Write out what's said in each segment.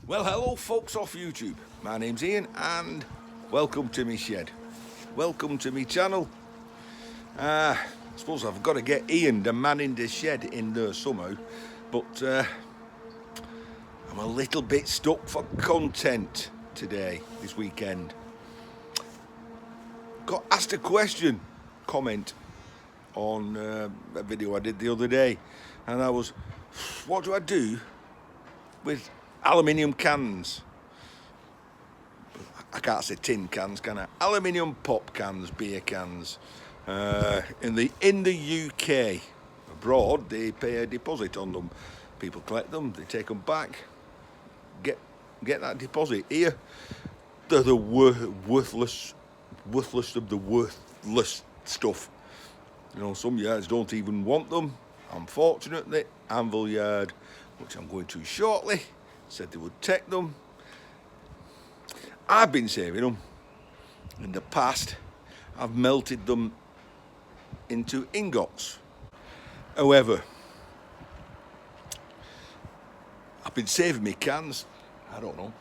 Well, hello folks off YouTube. My name's Ian and welcome to me shed. Welcome to me channel. I suppose I've got to get Ian, the man in the shed, in there somehow, but I'm a little bit stuck for content today, this weekend. Got asked a comment on a video I did the other day, and that was, what do I do with aluminium cans? I can't say tin cans, can I? Aluminium pop cans, beer cans. In the UK, abroad, they pay a deposit on them. People collect them, they take them back, get that deposit. Here, they're the worthless of the worthless stuff. You know, some yards don't even want them. Unfortunately, Anvil Yard, which I'm going to shortly, said they would take them. I've been saving them. In the past, I've melted them into ingots. However, I've been saving my cans, I don't know,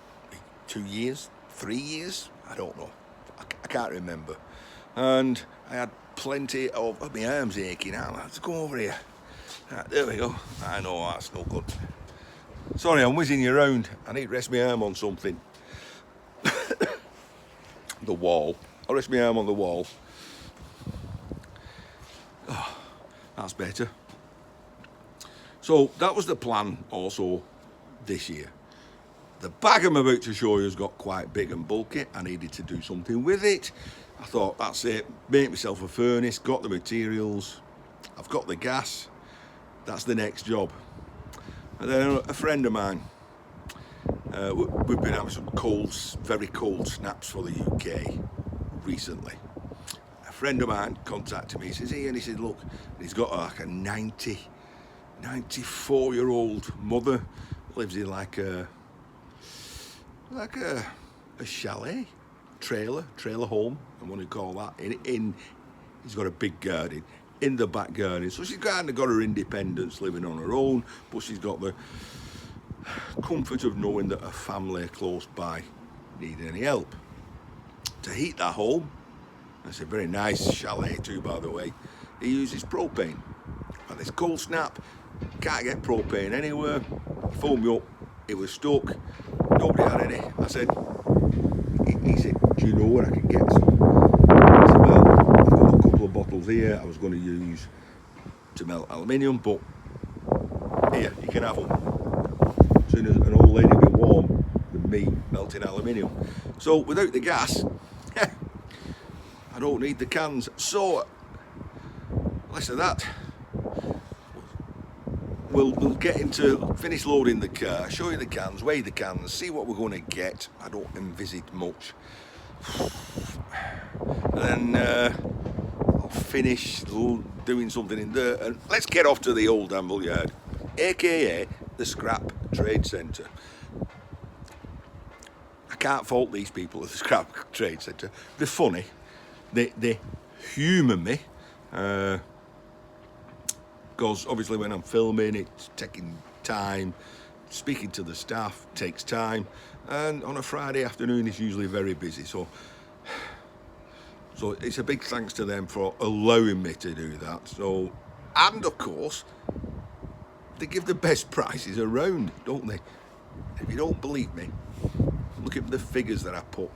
2 years, 3 years, I don't know. I can't remember. And I had plenty of my arms aching. Let's go over here. Right, there we go. I know that's no good. Sorry, I'm whizzing you around. I need to rest my arm on something. The wall. I'll rest my arm on the wall. Oh, that's better. So that was the plan also this year. The bag I'm about to show you has got quite big and bulky. I needed to do something with it. I thought, that's it, make myself a furnace, got the materials, I've got the gas, that's the next job. And then a friend of mine, we've been having some very cold snaps for the UK recently. A friend of mine contacted me, he says, Ian, he said, look, he's got like a 94-year-old mother, lives in like a chalet, trailer home, I want to call that. He's got a big garden in the back garden, so she's kind of got her independence, living on her own, but she's got the comfort of knowing that her family close by need any help. To heat that home, it's a very nice chalet too, by the way, he uses propane. At this cold snap, can't get propane anywhere. He phoned me up, it was stuck, nobody had any. I said, he said, do you know where I can get some? I said, well, I've got a couple of bottles here I was going to use to melt aluminium, but here, you can have them. As soon as an old lady will be warm with me melting aluminium. So without the gas, I don't need the cans. So, less of that. We'll get into, finish loading the car, show you the cans, weigh the cans, see what we're going to get. I don't envisage much. And then I'll finish doing something in there, and let's get off to the old Anvil Yard, aka the Scrap Trade Centre. I can't fault these people at the Scrap Trade Centre. They're funny, they humour me. Because obviously when I'm filming, it's taking time, speaking to the staff takes time, and on a Friday afternoon it's usually very busy, so it's a big thanks to them for allowing me to do that. So, and of course they give the best prices around, don't they? If you don't believe me, look at the figures that I put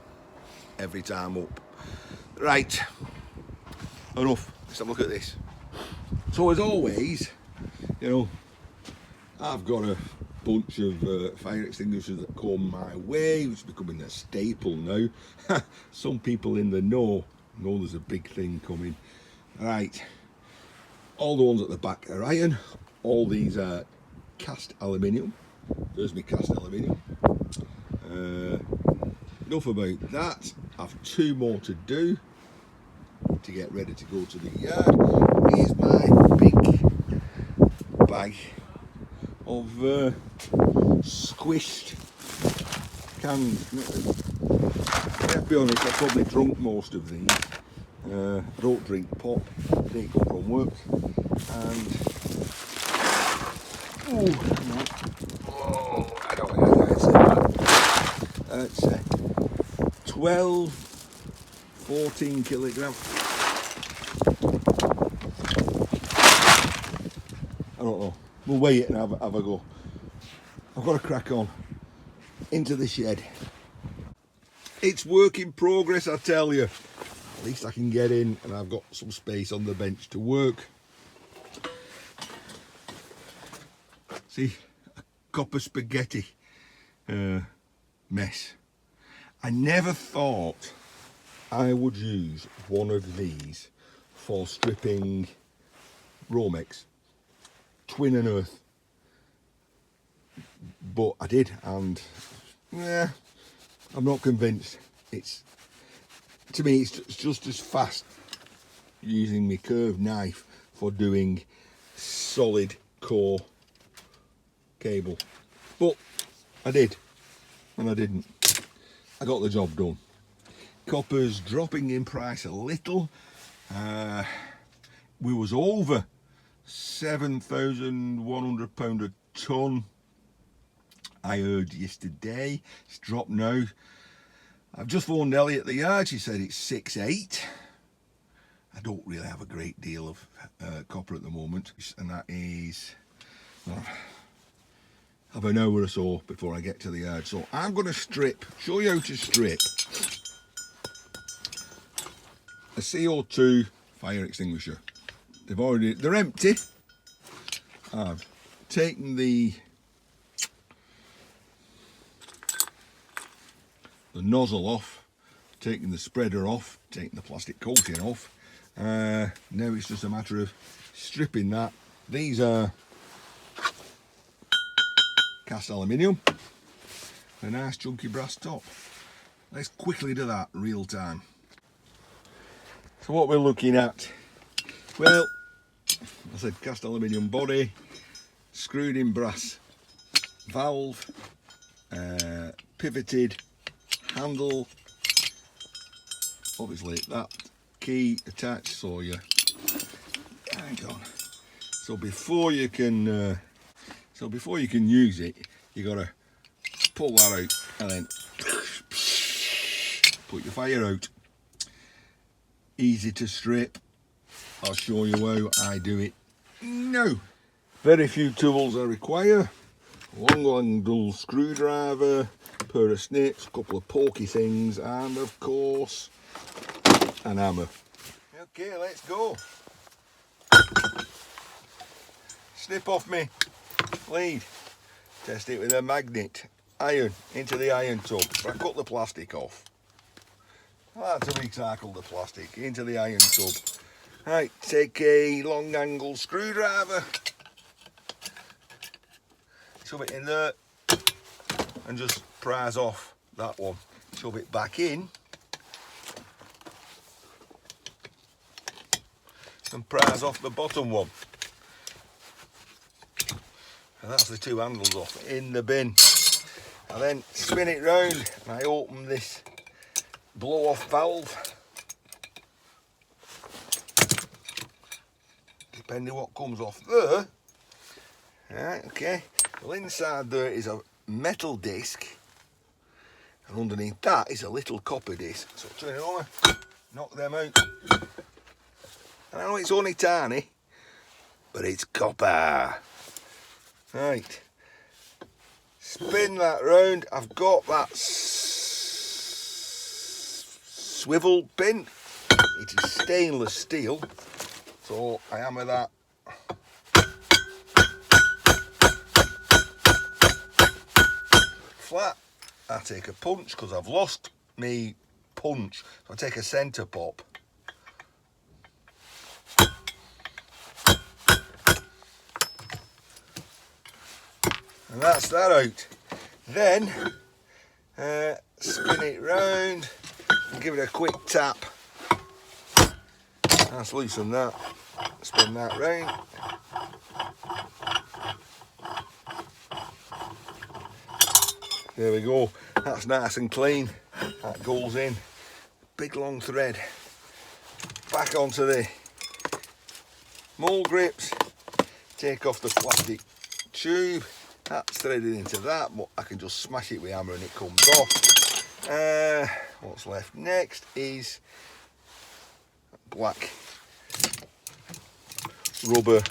every time up. Right, enough, let's have a look at this. So as always, you know, I've got a bunch of fire extinguishers that come my way. It's becoming a staple now. Some people in the know there's a big thing coming. Right, all the ones at the back are iron. All these are cast aluminium. There's my cast aluminium. Enough about that. I've 2 more to do to get ready to go to the yard. Here's my big bag of squished cans. Let's be honest, I've probably drunk most of these. I don't drink pop, take up from work, and I don't know how to say that. it's 12, 14 kilograms. I don't know. We'll weigh it and have a go. I've got to crack on into the shed. It's work in progress, I tell you. At least I can get in and I've got some space on the bench to work. See, a copper spaghetti mess. I never thought I would use one of these for stripping Romex, twin and earth, but I did, and yeah, I'm not convinced. To me it's just as fast using my curved knife for doing solid core cable, but I did and I didn't. I got the job done. Copper's dropping in price a little. We was over £7,100 a tonne, I heard yesterday. It's dropped now. I've just phoned Ellie at the yard. She said it's 6.8. I don't really have a great deal of copper at the moment, and that is have an hour or so before I get to the yard. So I'm going to show you how to strip a CO2 fire extinguisher. They're empty. I've taken the nozzle off, taking the spreader off, taking the plastic coating off. Now it's just a matter of stripping that. These are cast aluminium, a nice chunky brass top. Let's quickly do that real time. So what we're looking at, well, I said cast aluminium body, screwed in brass valve, pivoted handle, obviously that key attached, so you hang on. So before you can use it, you gotta pull that out and then put your fire out. Easy to strip. I'll show you how I do it now. Very few tools I require. Long handle screwdriver, pair of snips, a couple of pokey things, and of course an hammer. Okay, let's go. Snip off me lead. Test it with a magnet. Iron into the iron tub. I cut the plastic off. I like to recycle the plastic into the iron tub. Right, take a long angle screwdriver, shove it in there and just prise off that one. Shove it back in and prise off the bottom one. And that's the two handles off in the bin. I then spin it round and I open this blow off valve. Depending what comes off there. Right, okay. Well, inside there is a metal disc, and underneath that is a little copper disc. So turn it over, knock them out. And I know it's only tiny, but it's copper. Right, spin that round. I've got that swivel pin. It is stainless steel, so I hammer that flat. I take a punch because I've lost me punch, so I take a centre pop. And that's that out. Then spin it round and give it a quick tap. Let's loosen that. Spin that round. There we go. That's nice and clean. That goes in. Big long thread. Back onto the mould grips. Take off the plastic tube. That's threaded into that, but I can just smash it with a hammer and it comes off. What's left next is black rubber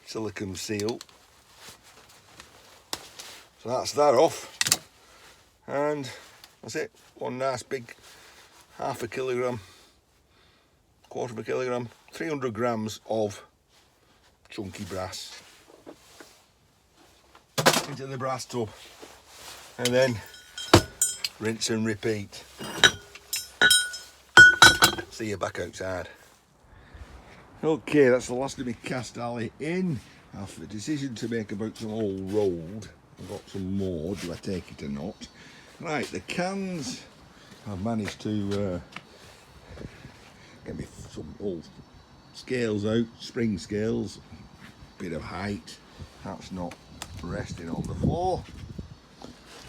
silicone seal. So that's that off, and that's it. One nice big half a kilogram, quarter of a kilogram, 300 grams of chunky brass into the brass tub, and then rinse and repeat. See you back outside. Okay, that's the last of my cast alley in. I've a decision to make about some old road. I've got some more, do I take it or not? Right, the cans, I've managed to get me some old scales out, spring scales, bit of height. That's not resting on the floor,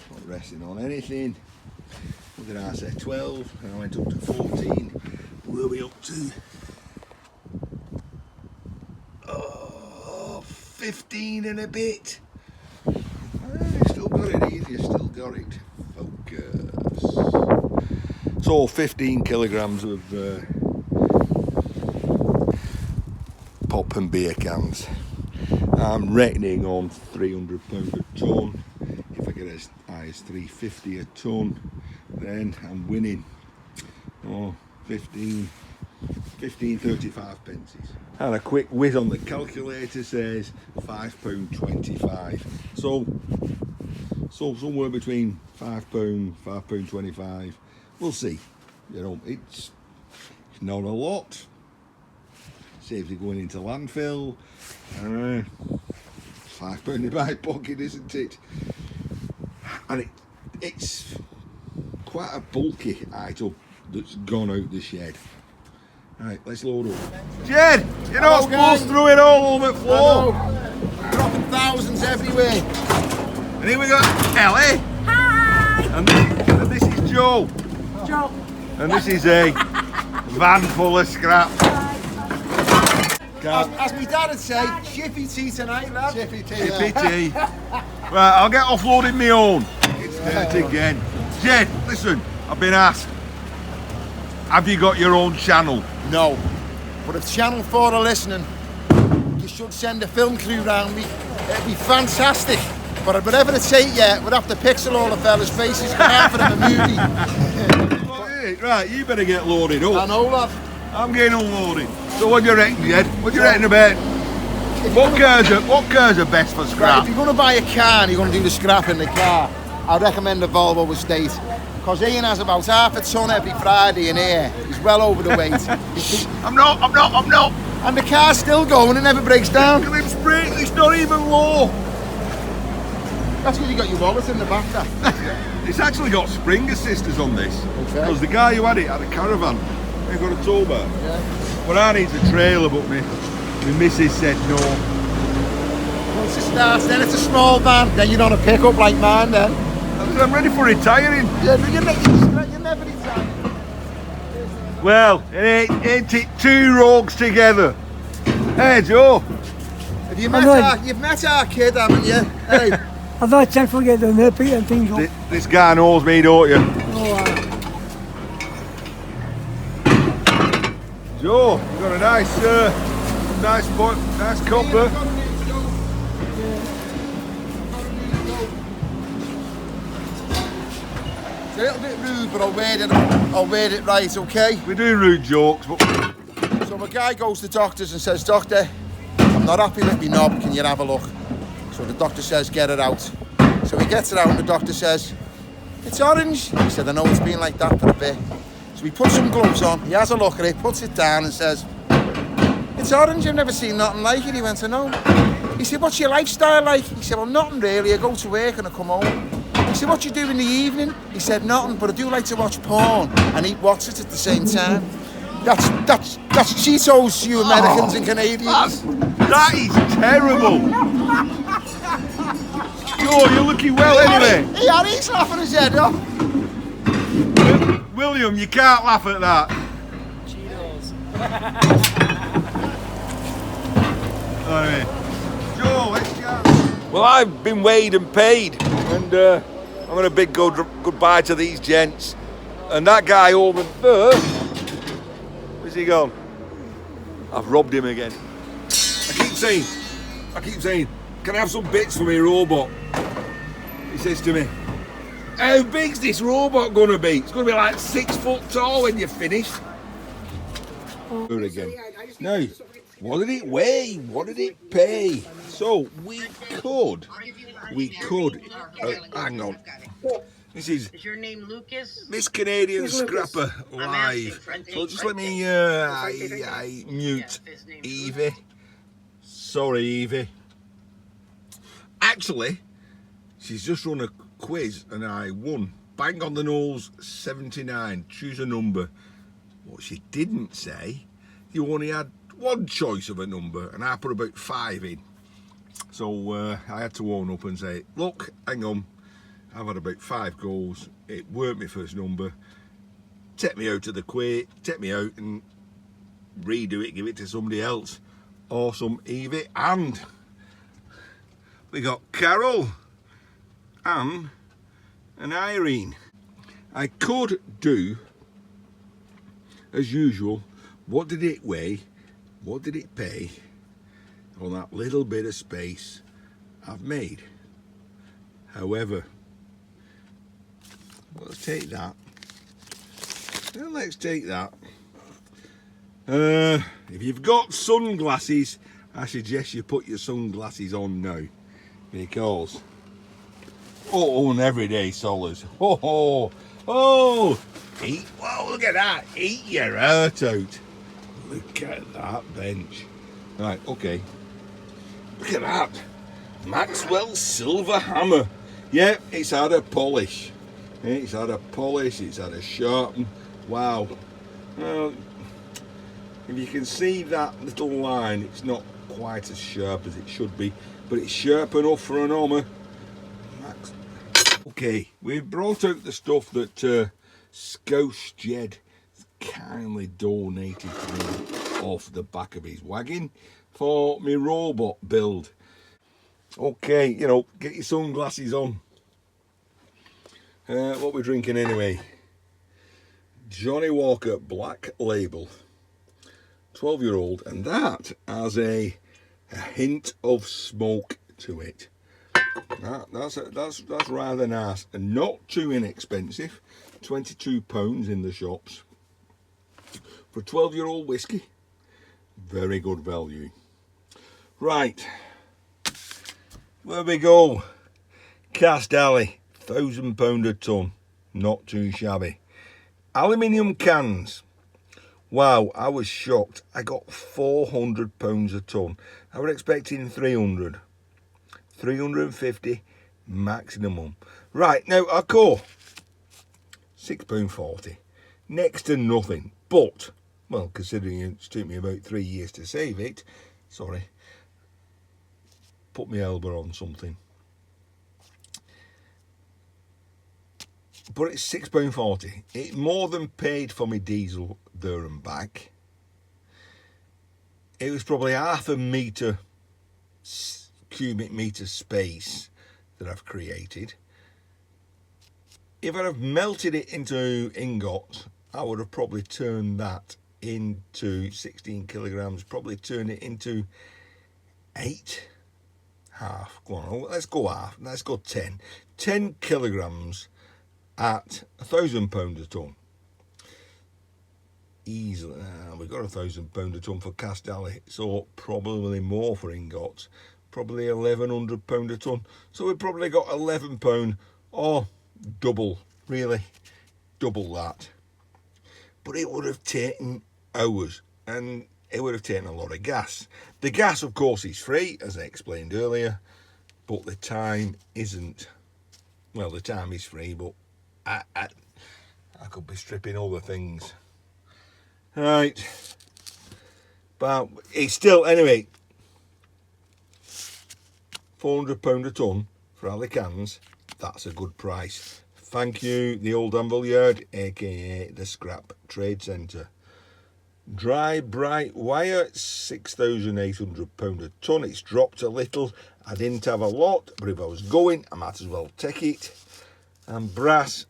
not resting on anything. Look at that, I said 12, and I went up to 14. We'll be up to 15 and a bit. You still got it, you still got it. Focus. So 15 kilograms of pop and beer cans. I'm reckoning on £300 a tonne. If I get as high as £350 a tonne, then I'm winning. Oh, 35 pences. And a quick whiz on the calculator says £5.25. So somewhere between £5, £5.25. We'll see. You know, it's not a lot. Saves you going into landfill. £5 in my pocket, isn't it? And it's quite a bulky item that's gone out the shed. Right, let's load up. Jed, you're not supposed to throw it all over the floor. Dropping thousands everywhere. And here we got Ellie. Hi! And this is Joe. Joe. And this is a van full of scrap. As my dad would say, chippy tea tonight, lad. Chippy tea. Chippy tea. Right, I'll get offloading my own. It's dirty again. Jed, listen, I've been asked, have you got your own channel? No. But if Channel 4 are listening, you should send a film crew round me. It'd be fantastic. But whatever it take, yeah, we'd have to pixel all the fellas' faces for half of them a movie. Right, you better get loaded up. I know, lad. I'm getting unloaded. So what do you reckon, Jed? What do you reckon about what cars are best for Right, scrap? if you're going to buy a car and you're going to do the scrap in the car, I'd recommend the Volvo Estate. Because Ian has about half a tonne every Friday in here. He's well over the weight. I'm not. And the car's still going and never breaks down. Look at him spring, it's not even low. That's because you got your wallet in the back there. It's actually got spring assisters on this. Okay. Because the guy who had it had a caravan. He got a tow bar. Yeah. But I need a trailer, but my missus said no. Once it starts, then it's a small van. Then you're on a pickup like mine then. I'm ready for retiring. Yeah, but you're never retired. Well, ain't it two rogues together? Hey, Joe. Have you you've met our kid, haven't you? Hey. I've had a chance to get down there, Peter, and things up. This guy knows me, don't you? Oh, Joe, you got a nice copper. It's a little bit rude, but I'll word it right, okay? We do rude jokes, but So a guy goes to doctors and says, Doctor, I'm not happy with my knob, can you have a look? So the doctor says, get it out. So he gets it out and the doctor says, it's orange. He said, I know it's been like that for a bit. So he puts some gloves on, he has a look at it, puts it down and says, it's orange, I've never seen nothing like it. He went, I know. He said, what's your lifestyle like? He said, well, nothing really, I go to work and I come home. He said, what do you do in the evening? He said, nothing, but I do like to watch porn and eat Watsits at the same time. That's Cheetos, you Americans and Canadians. that is terrible. Joe, you're looking well anyway. He's laughing his head off. William, you can't laugh at that. Cheetos. Anyway, go, Well, I've been weighed and paid, and I'm going to bid goodbye to these gents. And that guy over there, where's he gone? I've robbed him again. I keep saying, can I have some bits for my robot? He says to me, how big's this robot going to be? It's going to be like 6 foot tall when you're finished. Again. Now, what did it weigh? What did it pay? So we could, hang on. This is your name Lucas? Miss Canadian Scrapper live. So just let me I mute Evie. Sorry, Evie. Actually, she's just run a quiz and I won. Bang on the nose, 79. Choose a number. What she didn't say, you only had one choice of a number and I put about 5 in. So I had to own up and say, look, hang on, I've had about 5 goals. It weren't my first number. Take me out of the quiz, take me out and redo it, give it to somebody else. Awesome, Evie. And we got Carol, Anne and Irene. I could do, as usual, what did it weigh, what did it pay on that little bit of space I've made. However, let's take that. Well, let's take that. If you've got sunglasses, I suggest you put your sunglasses on now, because an everyday solace. Eat, whoa, look at that, eat your heart out. Look at that bench. Right, okay, look at that, Maxwell silver hammer. Yeah, it's had a polish, it's had a sharpen. Wow. Well, if you can see that little line, it's not quite as sharp as it should be, but it's sharp enough for an hammer. Okay, we've brought out the stuff that Scouse Jed kindly donated to me off the back of his wagon for my robot build. Okay, you know, get your sunglasses on. What we're drinking anyway? Johnny Walker Black Label, 12-year-old, and that has a hint of smoke to it. That's rather nice and not too inexpensive. £22 in the shops for 12-year-old whiskey. Very good value. Right, where we go? Cast Alley, £1,000 a tonne, not too shabby. Aluminium cans. Wow, I was shocked. I got £400 a tonne. I was expecting 300. 350 maximum. Right, now our core, £6.40. Next to nothing. But, well, considering it took me about 3 years to save it, sorry, put my elbow on something. But it's £6.40. It more than paid for my diesel there and back. It was probably half a metre, cubic metre space that I've created. If I'd have melted it into ingots, I would have probably turned that into 16 kilograms, probably turn it into 8, half. Go on, let's go half, let's go 10. 10 kilograms at £1,000 a tonne. Easily, we've got £1,000 a tonne for Cast Alley, so probably more for ingots, probably £1,100 a tonne. So we've probably got £11 or double, really, double that. But it would have taken hours and it would have taken a lot of gas. The gas, of course, is free, as I explained earlier, but the time isn't. Well, the time is free, but I could be stripping other things. Right, but it's still, anyway, £400 a tonne for alley cans. That's a good price. Thank you, the Old Anvil Yard, aka the Scrap Trade Centre. Dry bright wire, £6,800 a tonne. It's dropped a little. I didn't have a lot, but if I was going, I might as well take it. And brass,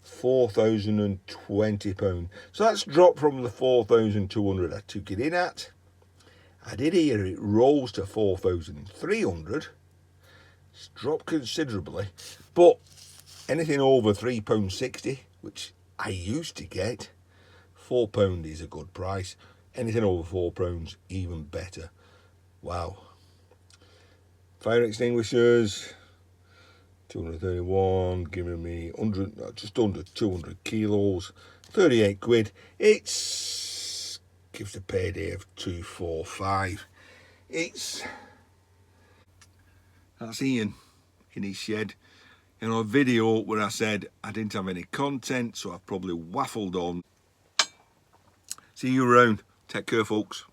£4,020. So that's dropped from the 4,200 I took it in at. I did hear it rose to 4,300. It's dropped considerably, but anything over £3.60, which I used to get, £4 is a good price. Anything over £4, even better. Wow. Fire extinguishers, 231, giving me 100, just under 200 kilos, 38 quid. It's gives a payday of 245. That's Ian in his shed. You know, a video where I said I didn't have any content, so I've probably waffled on. See you around. Take care, folks.